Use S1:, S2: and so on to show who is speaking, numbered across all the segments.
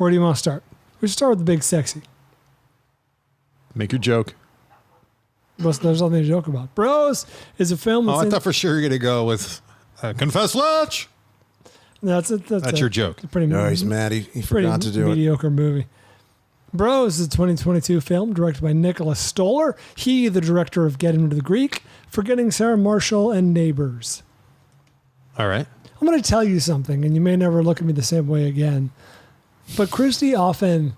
S1: Where do you want to start? We should start with the big sexy.
S2: Make your joke.
S1: There's nothing to joke about. Bros is a film.
S2: I thought for sure you're going to go with Confess Fletch.
S1: That's it.
S2: That's your joke.
S3: No, he's mad. He forgot to do it.
S1: Mediocre movie. Bros is a 2022 film directed by Nicholas Stoller. He, the director of Get Him to the Greek, Forgetting Sarah Marshall, and Neighbors.
S2: All right.
S1: I'm going to tell you something, and you may never look at me the same way again. But Christy often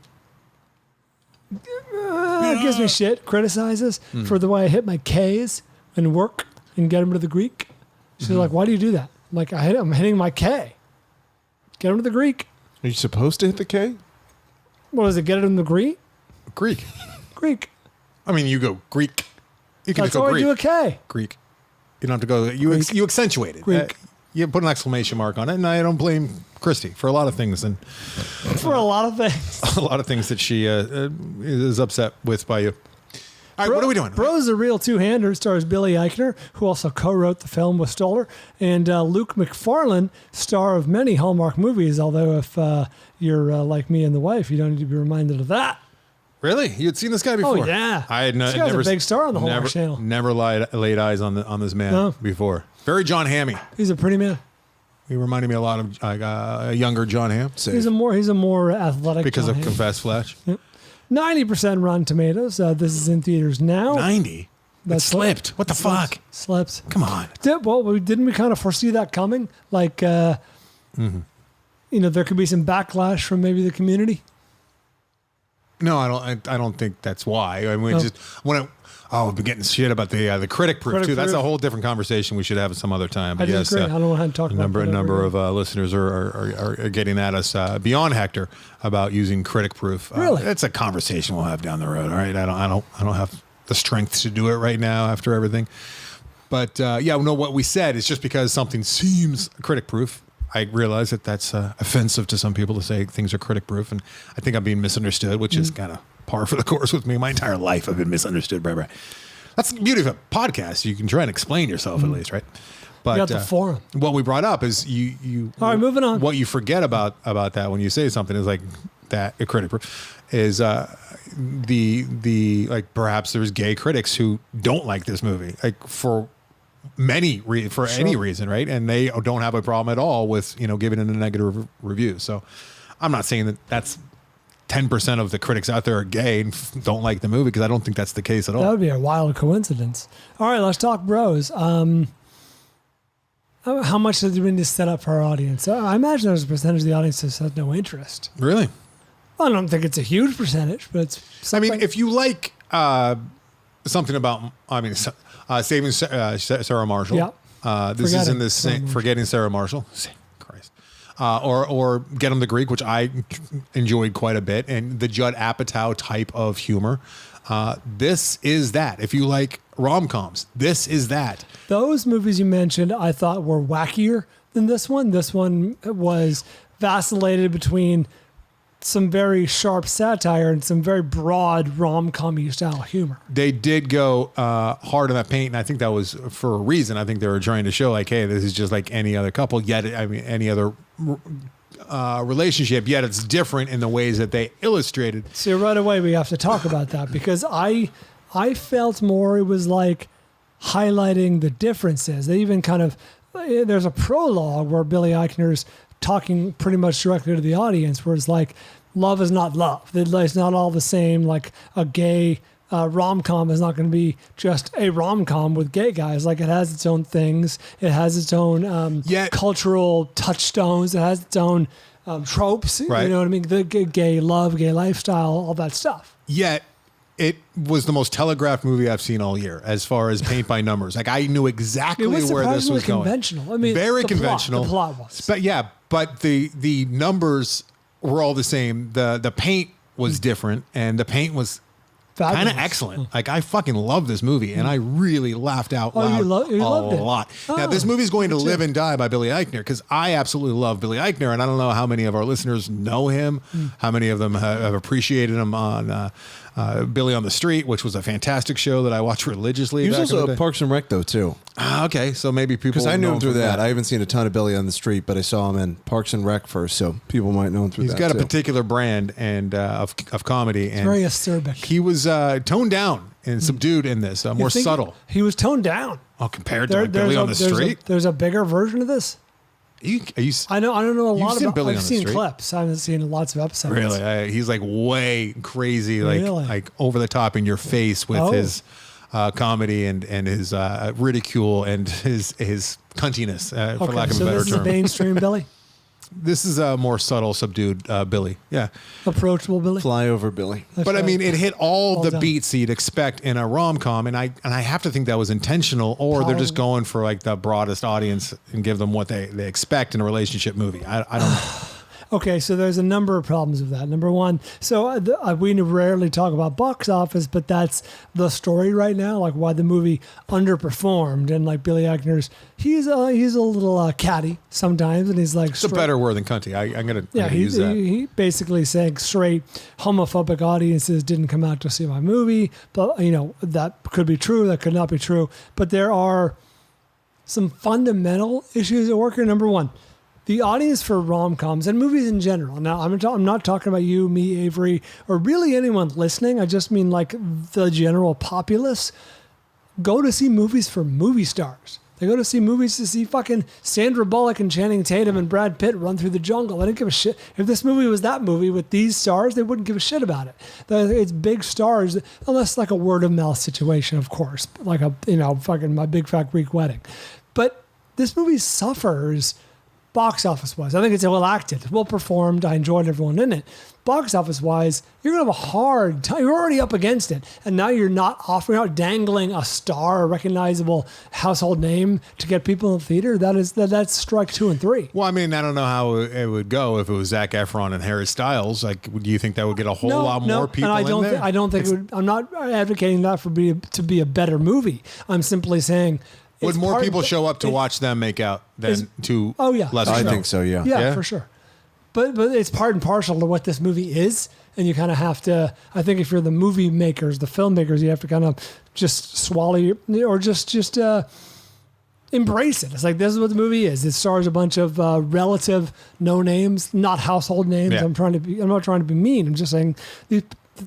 S1: gives me shit, criticizes for the way I hit my K's in work and Get Him to the Greek. She's like, why do you do that? I'm like, I'm hitting my K. Get Him to the Greek.
S3: Are you supposed to hit the K?
S1: What is it? Get It in the Greek?
S2: Greek.
S1: Greek.
S2: I mean, you go Greek. You can
S1: That's
S2: just go
S1: why
S2: Greek.
S1: I do a K.
S2: Greek. You don't have to go. You accentuate it.
S1: Greek.
S2: You put an exclamation mark on it, and I don't blame Christy for a lot of things. And
S1: For a lot of things.
S2: a lot of things that she is upset with by you. All right, what are we doing?
S1: Bros is a real two-hander. Stars Billy Eichner, who also co-wrote the film with Stoller, and Luke Macfarlane, star of many Hallmark movies, although if you're like me and the wife, you don't need to be reminded of that.
S2: Really? You had seen this guy before?
S1: Oh, yeah.
S2: I had
S1: This guy's
S2: never,
S1: a big star on the Hallmark channel.
S2: Never laid eyes on this man before. Very John Hammie.
S1: He's a pretty man.
S2: He reminded me a lot of a younger John Hamm.
S1: He's a more athletic
S2: because
S1: John
S2: of
S1: Hamm.
S2: Confess Fletch.
S1: Yep. 90% Rotten Tomatoes. This is in theaters now.
S2: 90? That slipped. What the fuck?
S1: Slipped.
S2: Come on.
S1: Didn't we kind of foresee that coming? Like, there could be some backlash from maybe the community.
S2: No, I don't think that's why. I mean, we've been getting shit about the Critic Proof too. That's a whole different conversation we should have some other time. But
S1: I disagree. I don't want to talk about
S2: a number of listeners are getting at us beyond Hector about using Critic Proof.
S1: Really,
S2: it's a conversation we'll have down the road. All right, I don't have the strength to do it right now after everything. But what we said is just because something seems Critic Proof. I realize that that's offensive to some people to say things are critic proof, and I think I'm being misunderstood, which is kind of par for the course with me. My entire life I've been misunderstood. Right. That's the beauty of a podcast. You can try and explain yourself at least, right? But
S1: you got the forum.
S2: What we brought up is you.
S1: All right, moving on.
S2: What you forget about that when you say something is like that a critic proof is the like perhaps there's gay critics who don't like this movie like for any reason, right? And they don't have a problem at all with giving it a negative review. So I'm not saying that that's 10% of the critics out there are gay and don't like the movie, because I don't think that's the case at all.
S1: That would be a wild coincidence. All right, let's talk Bros. How much did we need to set up for our audience? I imagine there's a percentage of the audience that has no interest.
S2: Really?
S1: I don't think it's a huge percentage, but it's something.
S2: I mean, if you like something about, Saving Sarah Marshall.
S1: Yeah.
S2: This is in this Forgetting Sarah Marshall. Christ. Or Get Him the Greek, which I enjoyed quite a bit, and the Judd Apatow type of humor. This is that. If you like rom-coms, this is that.
S1: Those movies you mentioned, I thought were wackier than this one. This one was vacillated between some very sharp satire and some very broad rom-com style humor.
S2: They did go hard on that paint, and I think that was for a reason. I think they were trying to show like, hey, this is just like any other couple, yet any other relationship, yet it's different in the ways that they illustrated.
S1: So right away we have to talk about that, because I felt more it was like highlighting the differences. They even there's a prologue where Billy Eichner's talking pretty much directly to the audience, where it's like, love is not love. It's not all the same. Like a gay rom-com is not going to be just a rom-com with gay guys. Like it has its own things. It has its own cultural touchstones. It has its own tropes.
S2: Right.
S1: You know what I mean? The gay love, gay lifestyle, all that stuff.
S2: Yet it was the most telegraphed movie I've seen all year, as far as paint by numbers. Like I knew exactly where this was going.
S1: Conventional. I mean,
S2: very conventional.
S1: The plot was.
S2: But yeah, but the numbers were all the same. The paint was different, and the paint was kind of excellent. Like, I fucking love this movie, and I really laughed out loud
S1: you loved it.
S2: a lot. Now, this movie is going to live and die by Billy Eichner, because I absolutely love Billy Eichner, and I don't know how many of our listeners know him, how many of them have appreciated him on Billy on the Street, which was a fantastic show that I watched religiously.
S3: He was also a Parks and Rec, though, too.
S2: Okay, so maybe people...
S3: Because I knew him through that. I haven't seen a ton of Billy on the Street, but I saw him in Parks and Rec first, so people might know him through that,
S2: He's got a particular brand and of comedy.
S1: It's very acerbic.
S2: He was toned down and subdued in this, more subtle.
S1: He was toned down.
S2: Oh, compared to Billy on the Street?
S1: There's a bigger version of this. I don't know a lot about
S2: Billy
S1: I've seen clips. I haven't seen lots of episodes.
S2: Really? He's like way crazy, like over the top in your face with his comedy and his ridicule and his cuntiness, for lack of a better term. So
S1: this is a mainstream Billy?
S2: This is a more subtle, subdued Billy. Yeah.
S1: Approachable Billy.
S3: Flyover Billy.
S2: But I mean, it hit all the beats you'd expect in a rom-com, and I have to think that was intentional, or they're just going for like the broadest audience and give them what they expect in a relationship movie. I don't know.
S1: Okay, so there's a number of problems with that. Number one, so we rarely talk about box office, but that's the story right now, like why the movie underperformed. And like Billy Eichner's, he's a little catty sometimes, and he's like...
S2: It's a better word than cunty. I'm going to use that.
S1: He basically saying straight homophobic audiences didn't come out to see my movie, but that could be true, that could not be true. But there are some fundamental issues at work here. Number one, the audience for rom-coms and movies in general. Now, I'm not talking about you, me, Avery, or really anyone listening. I just mean like the general populace go to see movies for movie stars. They go to see movies to see fucking Sandra Bullock and Channing Tatum and Brad Pitt run through the jungle. They didn't give a shit. If this movie was that movie with these stars, they wouldn't give a shit about it. It's big stars, unless like a word of mouth situation, of course, like fucking My Big Fat Greek Wedding. But this movie suffers box office wise. I think it's well acted, well performed. I enjoyed everyone in it. Box office wise, you're gonna have a hard time. You're already up against it, and now you're not dangling a star, a recognizable household name to get people in the theater. That's strike 2 and 3.
S2: Well, I mean, I don't know how it would go if it was Zac Efron and Harry Styles. Like, do you think that would get a whole lot more people
S1: and
S2: in there?
S1: I don't think it would. I'm not advocating that to be a better movie. I'm simply saying.
S2: Would more people show up to watch them make out than to lesser
S3: I
S2: show?
S3: think so, yeah.
S1: Yeah, for sure. But it's part and parcel to what this movie is, and you kind of have to, I think if you're the movie makers, the filmmakers, you have to kind of just swallow or just embrace it. It's like, this is what the movie is. It stars a bunch of relative no names, not household names. Yeah. I'm not trying to be mean. I'm just saying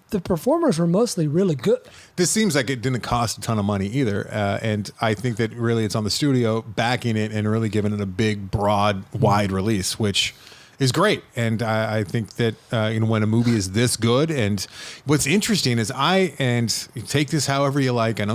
S1: the performers were mostly really good.
S2: This seems like it didn't cost a ton of money either. And I think that really it's on the studio backing it and really giving it a big, broad, wide release, which is great. And I think that when a movie is this good, and what's interesting is take this however you like. I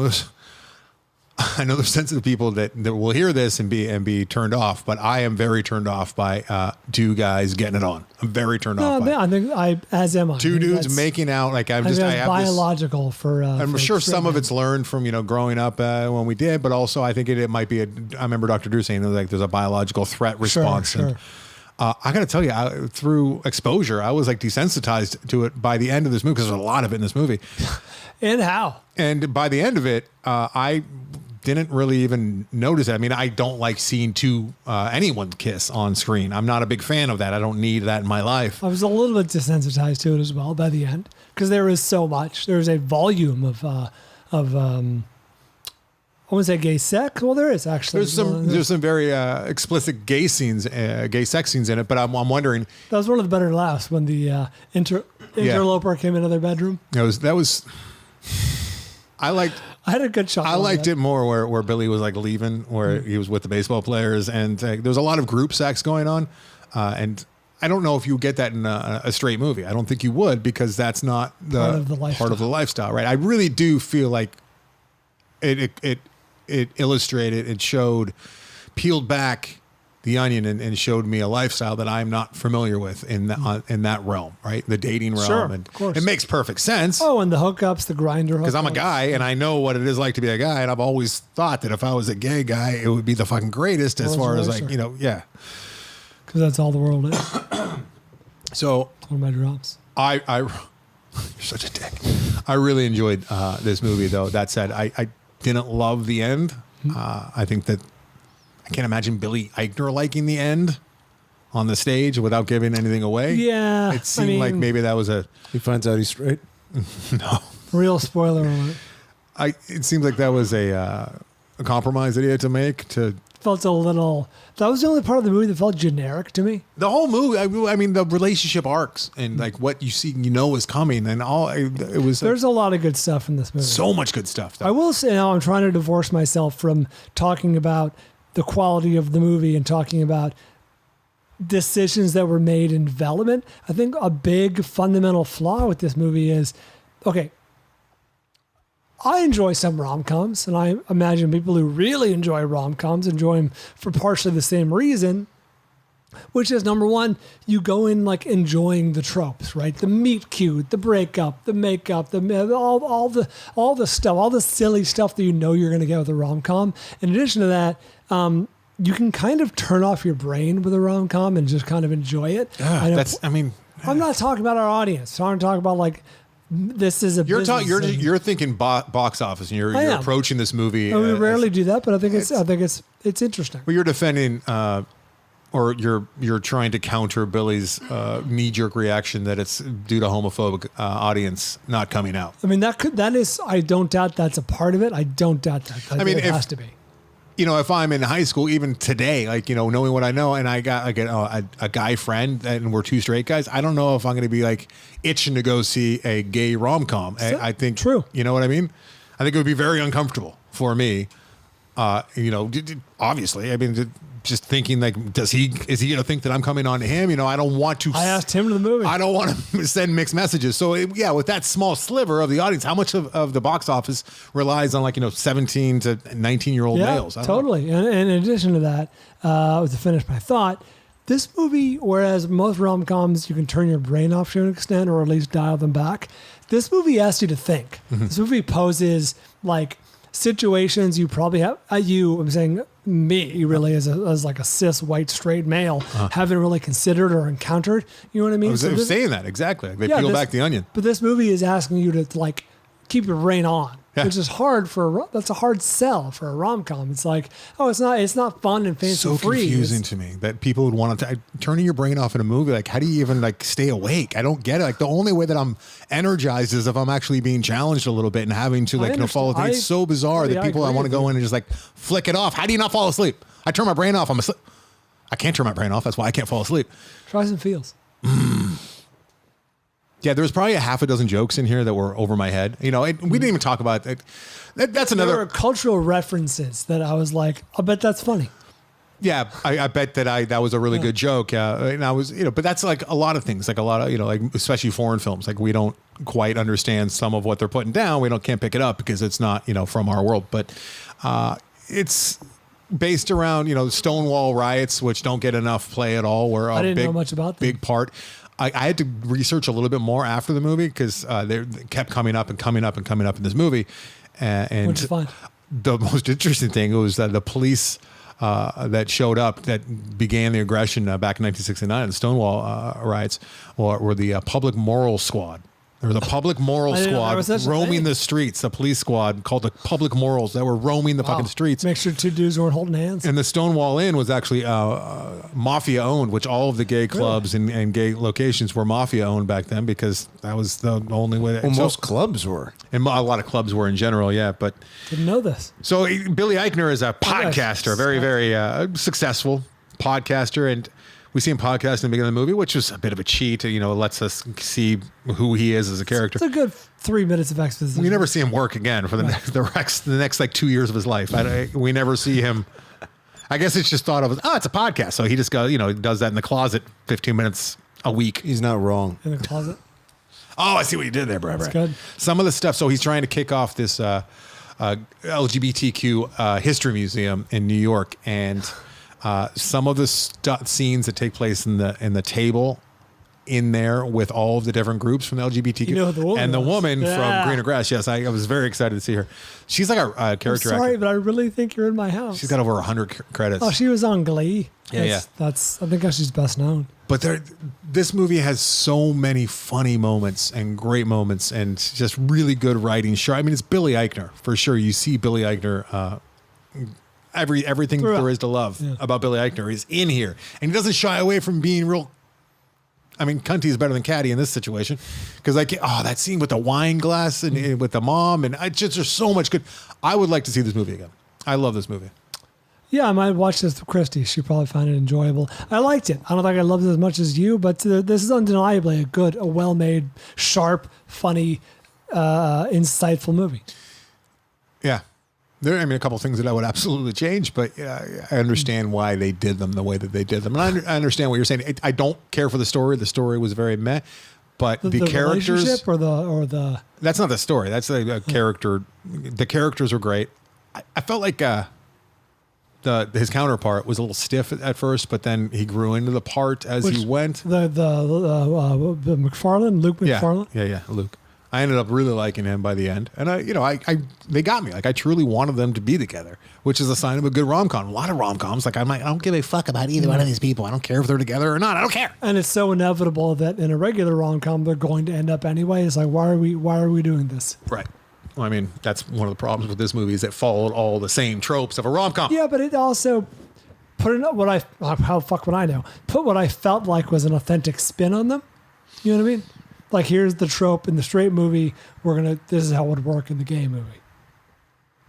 S2: know there's sensitive people that will hear this and be turned off, but I am very turned off by two guys getting it on. I'm very turned off by it.
S1: I think as am I.
S2: Two dudes making out. Like I have
S1: biological
S2: this,
S1: for.
S2: I'm sure some of it's learned from growing up when we did, but also I think it might be I remember Dr. Drew saying there's a biological threat response.
S1: Sure.
S2: And, I got to tell you, through exposure, I was like desensitized to it by the end of this movie, because there's a lot of it in this movie.
S1: And how?
S2: And by the end of it, I didn't really even notice it. I mean, I don't like seeing anyone kiss on screen. I'm not a big fan of that. I don't need that in my life.
S1: I was a little bit desensitized to it as well by the end, because there is so much. There's a volume of I wouldn't say gay sex. Well, there is actually.
S2: There's some very explicit gay scenes, gay sex scenes in it. But I'm wondering.
S1: That was one of the better laughs when the interloper came into their bedroom.
S2: That was. I
S1: had a good shot.
S2: I liked it more where Billy was like leaving, where he was with the baseball players, and there was a lot of group sex going on, and I don't know if you get that in a straight movie. I don't think you would, because that's not part of the lifestyle, right? I really do feel like it illustrated, it showed, peeled back the onion and showed me a lifestyle that I'm not familiar with in that realm, right? The dating realm.
S1: Sure,
S2: and
S1: of course.
S2: It makes perfect sense.
S1: Oh, and the hookups, the grinder hookups.
S2: Because I'm a guy and I know what it is like to be a guy, and I've always thought that if I was a gay guy, it would be the fucking greatest as far as yeah.
S1: Because that's all the world is.
S2: So
S1: one of my drops.
S2: You're such a dick. I really enjoyed this movie, though. That said, I didn't love the end. I think that I can't imagine Billy Eichner liking the end on the stage without giving anything away.
S1: Yeah.
S2: It seemed like maybe that was
S3: He finds out he's straight.
S2: no.
S1: Real spoiler alert.
S2: It seems like that was a compromise that he had to make to.
S1: Felt a little. That was the only part of the movie that felt generic to me.
S2: The whole movie, I mean, the relationship arcs and like what you see, is coming, and all. It was.
S1: There's a lot of good stuff in this movie.
S2: So much good stuff. Though.
S1: I will say now I'm trying to divorce myself from talking about the quality of the movie and talking about decisions that were made in development. I think a big fundamental flaw with this movie is, okay, I enjoy some rom-coms, and I imagine people who really enjoy rom-coms enjoy them for partially the same reason, which is, number one, you go in like enjoying the tropes, right? The meet cute, the breakup, the makeup, all the stuff, all the silly stuff that you're going to get with a rom-com. In addition to that, you can kind of turn off your brain with a rom-com and just kind of enjoy it. I'm not talking about our audience. I'm talking about like, this is a business thing.
S2: You're thinking box office, and you're approaching this movie.
S1: We rarely do that, but I think it's interesting.
S2: Well, you're defending, or you're trying to counter Billy's knee-jerk reaction that it's due to homophobic audience not coming out.
S1: I mean, that is. I don't doubt that's a part of it. I don't doubt that. It has to be.
S2: If I'm in high school, even today, like, knowing what I know, and I got like a guy friend and we're two straight guys, I don't know if I'm going to be like itching to go see a gay rom-com. I think,
S1: true.
S2: You know what I mean? I think it would be very uncomfortable for me. Obviously, I mean, just thinking like, is he going to think that I'm coming on to him? I don't want to.
S1: I asked him to the movie.
S2: I don't want to send mixed messages. So with that small sliver of the audience, how much of the box office relies on 17 to 19-year-old males?
S1: Totally. And in addition to that, to finish my thought, this movie, whereas most rom-coms you can turn your brain off to an extent, or at least dial them back, this movie asks you to think. Mm-hmm. This movie poses like situations you probably have. I'm saying me really as like a cis white straight male haven't really considered or encountered. You know what I mean?
S2: I was saying that exactly. Like they peel back the onion.
S1: But this movie is asking you to like keep your brain on, which is hard that's a hard sell for a rom-com. It's like, it's not fun and fancy
S2: so
S1: free.
S2: Confusing to me that people would want to turning your brain off in a movie. Like, how do you even like stay awake? I don't get it. Like, the only way that I'm energized is if I'm actually being challenged a little bit and having to follow things. It's so bizarre that people I want to go in and just like flick it off. How do you not fall asleep? I turn my brain off. I'm asleep. I can't turn my brain off. That's why I can't fall asleep.
S1: Try some feels.
S2: Yeah, there was probably a half a dozen jokes in here that were over my head. We didn't even talk about it. That's another.
S1: There were cultural references that I was like, I bet that's funny.
S2: Yeah, I bet that was a really good joke. And I was, but that's like a lot of things, like a lot of, like especially foreign films. Like we don't quite understand some of what they're putting down. We can't pick it up because it's not, from our world. But it's based around, Stonewall riots, which don't get enough play at all. Were
S1: I didn't know much about them.
S2: Big part. I had to research a little bit more after the movie because they kept coming up in this movie. And
S1: which is fine.
S2: The most interesting thing was that the police that showed up that began the aggression back in 1969, the Stonewall riots, were the Public Moral Squad. There was a Public Moral Squad roaming the streets, a police squad called the Public Morals that were roaming the fucking streets.
S1: Make sure two dudes weren't holding hands.
S2: And the Stonewall Inn was actually mafia owned, which all of the gay clubs and gay locations were mafia owned back then because that was the only way.
S3: Most clubs were.
S2: And a lot of clubs were in general, yeah. But
S1: didn't know this.
S2: So Billy Eichner is a podcaster, very, very successful podcaster. And we see him podcast in the beginning of the movie, which was a bit of a cheat. Lets us see who he is as a character.
S1: It's a good 3 minutes of exposition.
S2: We never see him work again for the next like 2 years of his life. We never see him. I guess it's just thought of as, it's a podcast. So he just goes, does that in the closet 15 minutes a week.
S3: He's not wrong.
S1: In the closet.
S2: Oh, I see what you did there, bro.
S1: That's good.
S2: Some of the stuff. So he's trying to kick off this LGBTQ history museum in New York, and some of the scenes that take place in the table in there with all of the different groups from the LGBTQ.
S1: You know who the woman
S2: and the
S1: was.
S2: woman
S1: Yeah.
S2: from Greener Grass. Yes, I was very excited to see her. She's like a
S1: I'm
S2: character
S1: sorry,
S2: actor.
S1: but I really think you're in my house.
S2: She's got over 100 credits.
S1: Oh, she was on Glee.
S2: Yeah,
S1: That's I think she's best known.
S2: But this movie has so many funny moments and great moments and just really good writing. Sure, I mean, it's Billy Eichner for sure. You see Billy Eichner. Everything
S1: Throughout.
S2: there is to love about Billy Eichner is in here, and he doesn't shy away from being real. I mean, Cunty is better than Caddy in this situation because that scene with the wine glass and with the mom, and there's so much good. I would like to see this movie again. I love this movie.
S1: Yeah, I might watch this with Christy. She'd probably find it enjoyable. I liked it. I don't think I loved it as much as you, but this is undeniably a well-made, sharp, funny, insightful movie.
S2: Yeah. A couple of things that I would absolutely change, but I understand why they did them the way that they did them. And I understand what you're saying. I don't care for the story. The story was very meh, but the characters
S1: relationship or the
S2: that's not the story. That's a character. The characters were great. I felt like his counterpart was a little stiff at first, but then he grew into the part as he went.
S1: The Macfarlane, Luke Macfarlane.
S2: Yeah, Luke. I ended up really liking him by the end, and they got me. Like I truly wanted them to be together, which is a sign of a good rom-com. A lot of rom-coms, I don't give a fuck about either one of these people. I don't care if they're together or not. I don't care.
S1: And it's so inevitable that in a regular rom-com they're going to end up anyway. It's like why are we doing this?
S2: Right. Well, I mean, that's one of the problems with this movie is it followed all the same tropes of a rom-com.
S1: Yeah, but it also put in what I know. Put what I felt like was an authentic spin on them. You know what I mean? Like here's the trope in the straight movie. This is how it would work in the gay movie.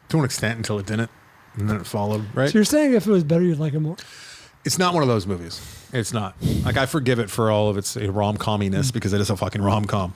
S2: To an extent, until it didn't, and then it followed. Right.
S1: So you're saying if it was better, you'd like it more?
S2: It's not one of those movies. It's not. Like I forgive it for all of its rom-comminess because it is a fucking rom-com.